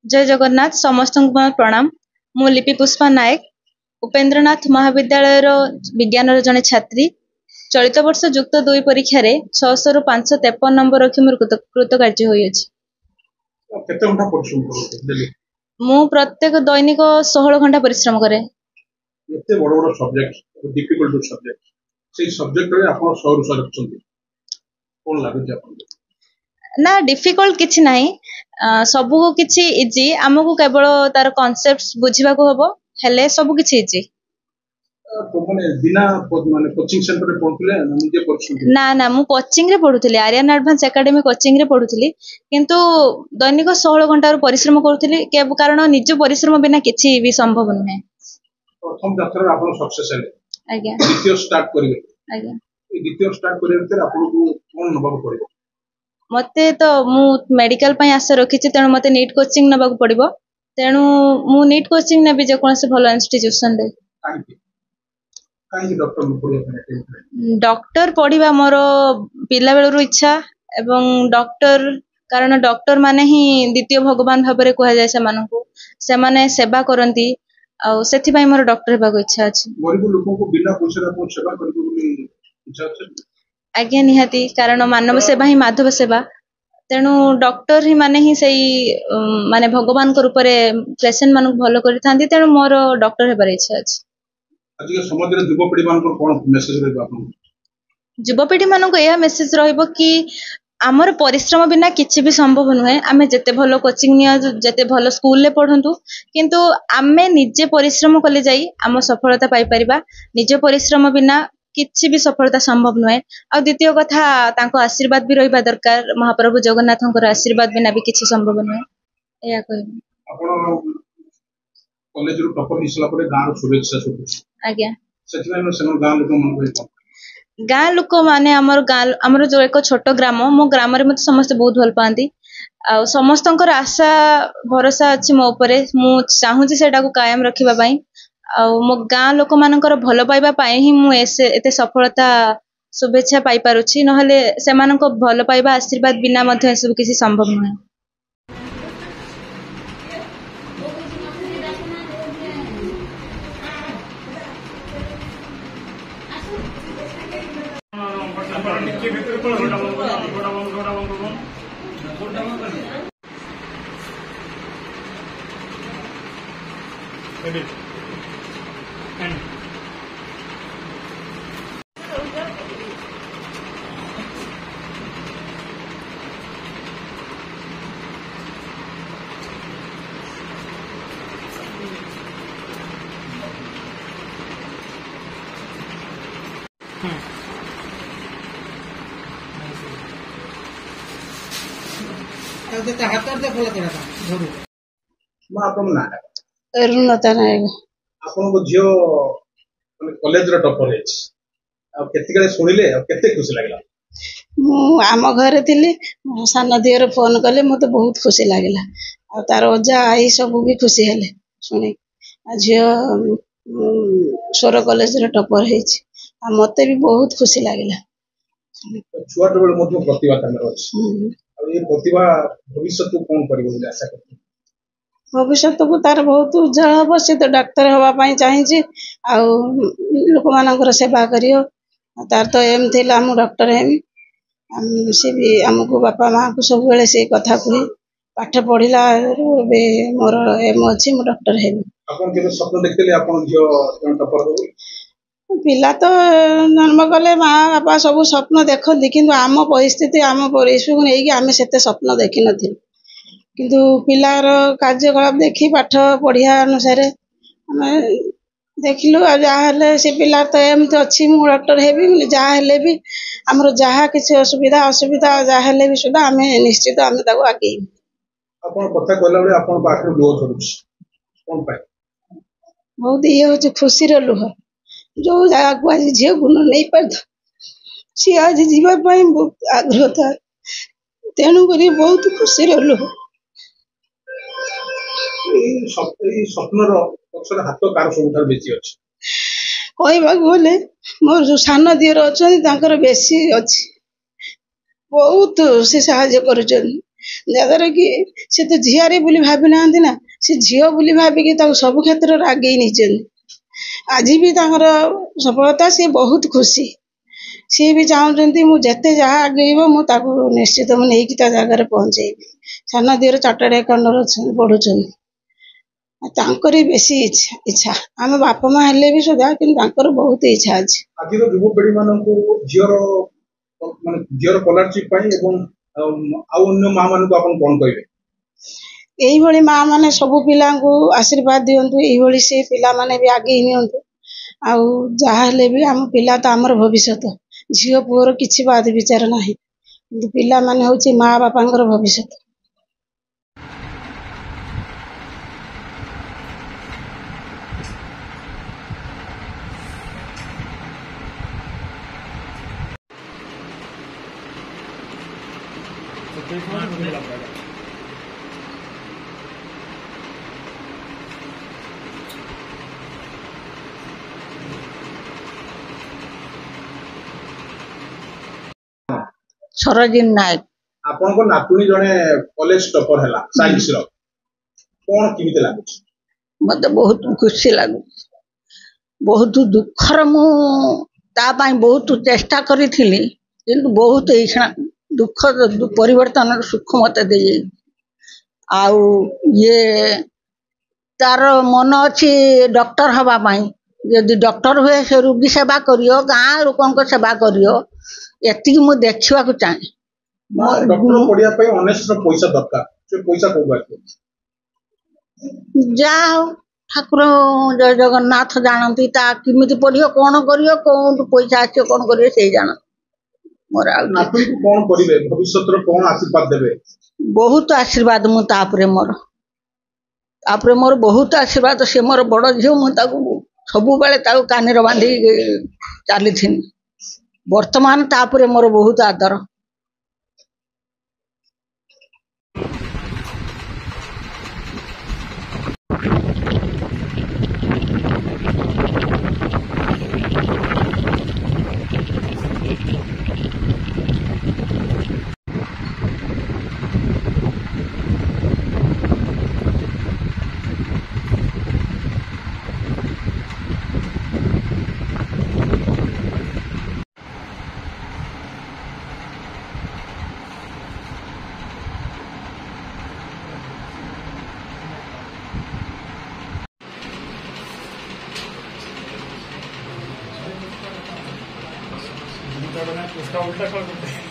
जय जगन्नाथ समस्त प्रणाम। मु लिपि पुष्पा नायक उपेन्द्रनाथ महाविद्यालय विज्ञान जड़े छात्री। चलित वर्ष युक्त 2 परीक्षा 600 रु 553 नंबर रखी मोर कृतकार्य होइछि। मु प्रत्येक दैनिक 16 घंटा परिश्रम करे। एते बड़ बड़ सब्जेक्ट डिफिकल्ट सब्जेक्ट से सब्जेक्ट रे आपण 100 रु 100 रखछन्ती कोन लागुଛି आपन ना डिफिकल्ट किछि नाही सबु किछि इजी हमकु केवल तार कांसेप्ट्स बुझिबा को हबो हेले सबु किछि इजी तो माने बिना माने कोचिंग सेंटर रे पढुले निजे पढुछन्ती ना ना मु कोचिंग रे पढुथली आर्यन एडवांस एकेडमी कोचिंग रे पढुथली किंतु दैनिक 16 घंटा रो परिश्रम करथली कारण निज परिश्रम बिना किछि भी संभव नहे। प्रथम यात्रा आपण सक्सेस हेले आज्ञा द्वितीय स्टार्ट करिवे आज्ञा ए द्वितीय स्टार्ट करिवे त आपण को कोन नबाक पड़िबो मते तो मु मेडिकल पई आशा रखिछि तेनु मते नीट कोचिंग नबाक पड़िबो तेनु मु नीट कोचिंग नेबी जे कोनसे भलो इंस्टीट्यूशन रे काई डॉक्टर पढिबा डॉक्टर पढिबा मोर पिला बेलरु इच्छा एवं डॉक्टर कारण डॉक्टर माने ही द्वितीय भगवान भाबरे कहया जाय से मानकु से माने सेवा करंती आ सेथि पई मोर डॉक्टर हेबा को इच्छा अछि। गरीब लोगों को बिना पैसा को सेवा करबो बोली इच्छा अछि। आज्ञा निहाती कारण मानव सेवा ही माधव सेवा तेणु डॉक्टर ही माने ही सही माने भगवान को रूप रे पेशेंट मानक भलो करि थांती तेणु मोर डॉक्टर हेबार इच्छा अछि। आज के समाज रे युवपीढ़ी मान को कोन मेसेज रहबा आपन युवपीढ़ी मान को यह मेसेज रहइबो कि आमर परिश्रम बिना किछि भी संभव नुहे आमे जते भलो कोचिंग निया जते भलो स्कूल ले पढंतु किंतु आमे निजे परिश्रम कले जाई आम सफलता पाई परिबा निजे परिश्रम बिना किछि भी सफलता संभव नुहे। आ द्वितीय कथा तांको आशीर्वाद भी रहिबा दरकार महाप्रभु जगन्नाथंकर आशीर्वाद बिना भी किछि संभव नुहे एया कहबो। आपण कॉलेज रो टॉपर हिसला परे गांव शुभेच्छा सब आज्ञा सेथिना सेन गांव लोक मन को गाँ लोक माने आमर जो एक छोट ग्राम मो ग्राम रे मते समस्त बहुत भल पाती आ समस्तंकर आशा भरोसा अछि मो उपरे मु चाहूची सेटा को कायम रखिबा पई आ मो गाँ लोक मानकर भल पाइबा पई ही मु एते सफलता शुभेच्छा पाई पारुछि नहले सेमानको भल पाइबा आशीर्वाद बिना मध्ये सब किछि संभव नहे। रुणता नायक आपण को जियो कॉलेज रो टॉपर है आ केते गले सुनिले आ केते खुशी लागला मु आम घरे थिली सान दियर फोन कले मते बहुत खुशी लागला आ तार अजा आई सब भी खुशी हेले सुनी आ जियो सोर कॉलेज रो टॉपर हेछि आ मते भी बहुत खुशी लागला। छुआ तो मध्य प्रतिभा तमर अछि आ ये प्रतिभा भविष्य को कोन करिवो बोली आशा करते भविष्य को तार बहुत उज्जवल हम से तो डाक्तर हवा पाई चाहिए आ लोक मानकर सेवा करियो तार तो एम थिला मु डॉक्टर हेमी से भी आमको बापा माँ को सब बेले से कथा कही पाठ पढ़िला बे मोर एम अछि मु डॉक्टर हेमी। आपन के स्वप्न देखले आपन जो टॉपर हो पिला तो जन्म कले माँ बापा सब स्वप्न देखती किंतु आम परिस्थिति आम परिवेश को लेकिन आम से स्वप्न देखी नथिलु किंतु पिलार कार्यकलाप देखी पाठ पढ़िया अनुसार ଦେଖିଲୁ ଆଉ ଯାହା ହେଲେ ସେ ପିଲା ତ ଏମିତି ଅଛି ମୁଁ ଡକ୍ଟର ହେବି ଯାହା ହେଲେ ବି ଆମର ଯାହା କିଛି ଅସୁବିଧା ଯାହା ହେଲେ ବି ସୁଦ୍ଧା ଆମେ ନିଶ୍ଚିତ ଆମେ ତାକୁ ଆଗେଇବୁ। ଆପଣ କଥା କହିଲା ବେଳେ ଆପଣଙ୍କ ଆଖିରୁ ଲୁହ ଝରୁଛି କଣ ପାଇଁ? ବହୁତ ଇଏ ହଉଛି ଖୁସିର ଲୁହ। ଯୋଉ ଜାଗାକୁ ଆଜି ଝିଅକୁ ନ ନେଇ ପାରିଥ ସିଏ ଆଜି ଯିବା ପାଇଁ ବହୁତ ଆଗ୍ରହ ଥାଏ, ତେଣୁକରି ବହୁତ ଖୁସିର ଲୁହ। ଏଇ ସ୍ୱପ୍ନର ପଛରେ ହାତ କାହାର ସବୁଠାରୁ ବେଶୀ ଅଛି? କହିବାକୁ ଗଲେ ମୋର ଯୋଉ ସାନ ଦିଅର ଅଛନ୍ତି ତାଙ୍କର ବେଶୀ ଅଛି, ବହୁତ ସେ ସାହାଯ୍ୟ କରୁଛନ୍ତି, ଯାହାଦ୍ୱାରା କି ସେ ତ ଝିଆରୀ ବୋଲି ଭାବି ନାହାନ୍ତି ନା, ସେ ଝିଅ ବୋଲି ଭାବିକି ତାକୁ ସବୁ କ୍ଷେତ୍ରରେ ଆଗେଇ ନେଇଛନ୍ତି। ଆଜି ବି ତାଙ୍କର ସଫଳତା ସିଏ ବହୁତ ଖୁସି। ସିଏ ବି ଚାହୁଁଛନ୍ତି ମୁଁ ଯେତେ ଯାହା ଆଗେଇବ ମୁଁ ତାକୁ ନିଶ୍ଚିତ ମୁଁ ନେଇକି ତା ଜାଗାରେ ପହଞ୍ଚେଇବି। ସାନ ଦିଅର ଚାର୍ଟାର୍ଡ ଆକାଉଣ୍ଟାଣ୍ଟ ପଢୁଛନ୍ତି, ତାଙ୍କର ବେଶୀ ଇଚ୍ଛା। ଆମେ ବାପା ମା ହେଲେ ବି ସୁଦ୍ଧା କିନ୍ତୁ ତାଙ୍କର ବହୁତ ଇଚ୍ଛା ଅଛି। ଆଜିର ଯୁବପିଢି ମାନଙ୍କୁ ଝିଅର ସ୍କଲାରସିପ ପାଇଁ ଏବଂ ଆଉ ଅନ୍ୟ ମା ମାନଙ୍କୁ ଆପଣ କଣ କହିବେ? ଏଇଭଳି ମା ମାନେ ସବୁ ପିଲାଙ୍କୁ ଆଶୀର୍ବାଦ ଦିଅନ୍ତୁ, ଏଇଭଳି ସେ ପିଲାମାନେ ବି ଆଗେଇ ନିଅନ୍ତୁ। ଆଉ ଯାହା ହେଲେ ବି ଆମ ପିଲା ତ ଆମର ଭବିଷ୍ୟତ, ଝିଅ ପୁଅର କିଛି ବାଦ ବିଚାର ନାହିଁ, କିନ୍ତୁ ପିଲାମାନେ ହଉଛି ମା ବାପାଙ୍କର ଭବିଷ୍ୟତ। ସରୋଜିନୀ ନାୟକ। ଆପଣଙ୍କ ନାତୁଣୀ ଜଣେ କଲେଜ ଟପର ହେଲା ସାଇନ୍ସର, କଣ କେମିତି ଲାଗୁଛି? ମତେ ବହୁତ ଖୁସି ଲାଗୁଛି, ବହୁତ ଦୁଃଖର ମୁଁ ତା ପାଇଁ ବହୁତ ଚେଷ୍ଟା କରିଥିଲି, କିନ୍ତୁ ବହୁତ ଏଇକ୍ଷଣା ଦୁଃଖ ପରିବର୍ତ୍ତନର ସୁଖ ମତେ ଦେଇଯାଇଛି। ଆଉ ଇଏ ତାର ମନ ଅଛି ଡକ୍ଟର ହବା ପାଇଁ, ଯଦି ଡକ୍ଟର ହୁଏ ସେ ରୋଗୀ ସେବା କରିବ, ଗାଁ ଲୋକଙ୍କ ସେବା କରିବ, ଏତିକି ମୁଁ ଦେଖିବାକୁ ଚାହେଁ। ଡକ୍ଟର ପଢିବା ପାଇଁ ଅନେକ ପଇସା ଦରକାର, ସେ ପଇସା କୋଉଠୁ ଆସିବ? ଯାହା ହଉ ଠାକୁର ଜୟ ଜଗନ୍ନାଥ ଜାଣନ୍ତି, ତା କେମିତି ପଢିବ କଣ କରିବ କୋଉଠୁ ପଇସା ଆସିବ କଣ କରିବ ସେଇ ଜାଣନ୍ତି। ମୋର ଆଉ ନାତୁଣୀକୁ କଣ କରିବେ, ଭବିଷ୍ୟତରେ କଣ ଆଶୀର୍ବାଦ ଦେବେ? ବହୁତ ଆଶୀର୍ବାଦ ମୁଁ ତାପରେ ମୋର ବହୁତ ଆଶୀର୍ବାଦ। ସେ ମୋର ବଡ ଝିଅ, ମୁଁ ତାକୁ ସବୁବେଳେ ତାକୁ କାନିର ବାନ୍ଧିକି ଚାଲିଥିନି। ବର୍ତ୍ତମାନ ତାପରେ ମୋର ବହୁତ ଆଦର। उसका उल्टा कर देते हैं।